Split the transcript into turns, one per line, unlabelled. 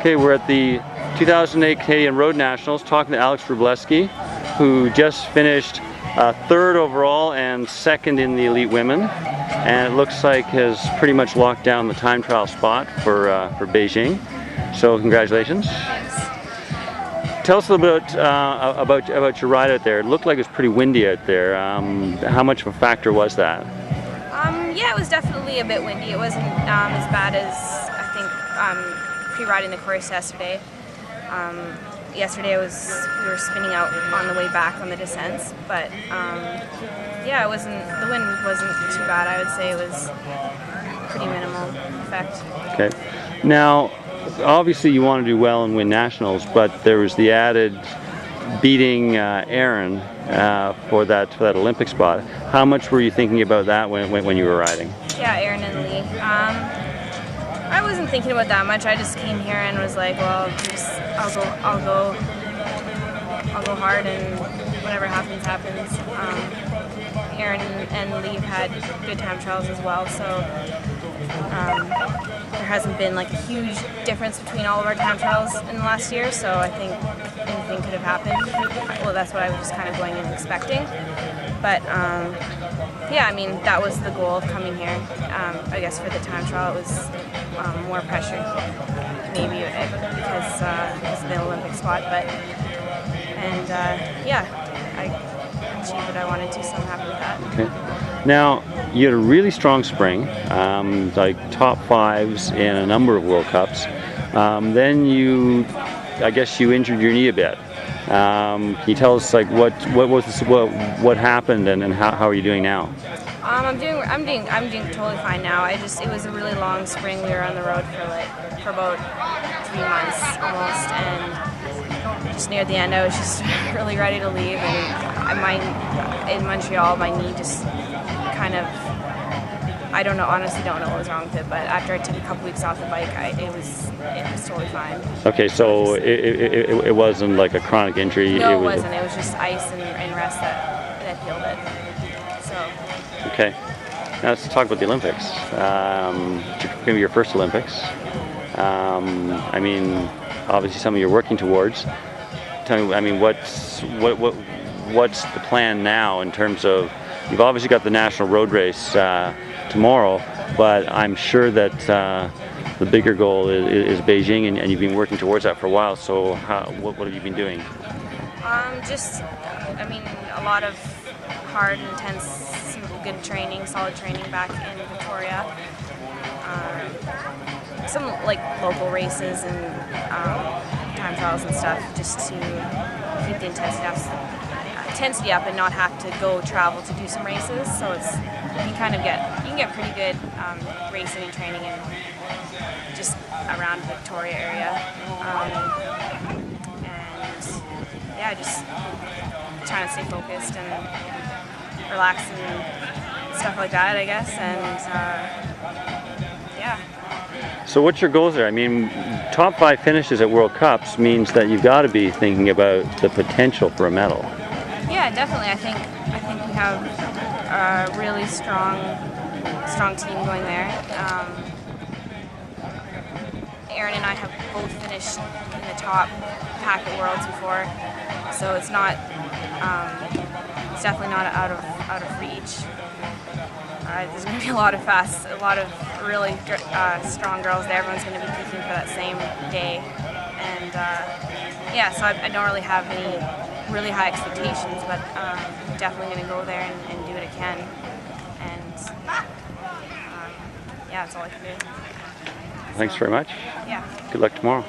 Okay, we're at the 2008 Canadian Road Nationals talking to Alex Wrubleski, who just finished third overall and second in the elite women, and it looks like has pretty much locked down the time trial spot for Beijing. So congratulations.
Thanks.
Tell us a little bit about your ride out there. It looked like it was pretty windy out there. How much of a factor was that?
Yeah, it was definitely a bit windy. It wasn't as bad as I think pre-riding the course yesterday. Yesterday we were spinning out on the way back on the descents, but yeah, the wind wasn't too bad. I would say it was pretty minimal effect.
Okay. Now, obviously you want to do well and win nationals, but there was the added beating Aaron for that Olympic spot. How much were you thinking about that when you were riding?
Yeah, Aaron and Lee. I wasn't thinking about that much. I just came here and was like, well, I'll go hard, and whatever happens, happens. Aaron and Lee have had good time trials as well, so there hasn't been like a huge difference between all of our time trials in the last year, so I think anything could have happened. Well, that's what I was just kind of going in expecting. But yeah, I mean, that was the goal of coming here. I guess for the time trial it was more pressure, maybe because it's the Olympic spot, but yeah, I achieved what I wanted to, so I'm happy with that.
Okay. Now, you had a really strong spring, like top fives in a number of World Cups. Then I guess you injured your knee a bit. Can you tell us like what happened and how are you doing now?
I'm doing totally fine now. It was a really long spring. We were on the road for about 3 months almost, and just near the end I was just really ready to leave. And in Montreal, my knee just kind of, honestly don't know what was wrong with it. But after I took a couple weeks off the bike, it was totally fine.
Okay, so it wasn't like a chronic injury.
No, it wasn't. It was just ice and rest that healed it. So.
Okay. Now let's talk about the Olympics. It's going to be your first Olympics. I mean, obviously something you're working towards. Tell me, I mean, what's the plan now in terms of, you've obviously got the national road race tomorrow, but I'm sure that the bigger goal is Beijing, and you've been working towards that for a while. So what have you been doing?
I mean, a lot of hard, intense, some good training, solid training back in Victoria. Some like local races and time trials and stuff, just to keep the intensity up and not have to go travel to do some races. So you can get pretty good racing and training in just around the Victoria area, and yeah, just trying to stay focused and relax and stuff like that, I guess, and yeah.
So what's your goals there? I mean, top 5 finishes at World Cups means that you've got to be thinking about the potential for a medal.
Yeah, definitely. I think we have a really strong team going there. Aaron and I have both finished in the top pack at Worlds before, so it's definitely not out of reach. There's going to be a lot of really strong girls there. Everyone's going to be peaking for that same day, and yeah, so I don't really have any really high expectations, but I'm definitely going to go there and do what I can, and yeah, that's all I can do.
Thanks very much.
Yeah.
Good luck tomorrow.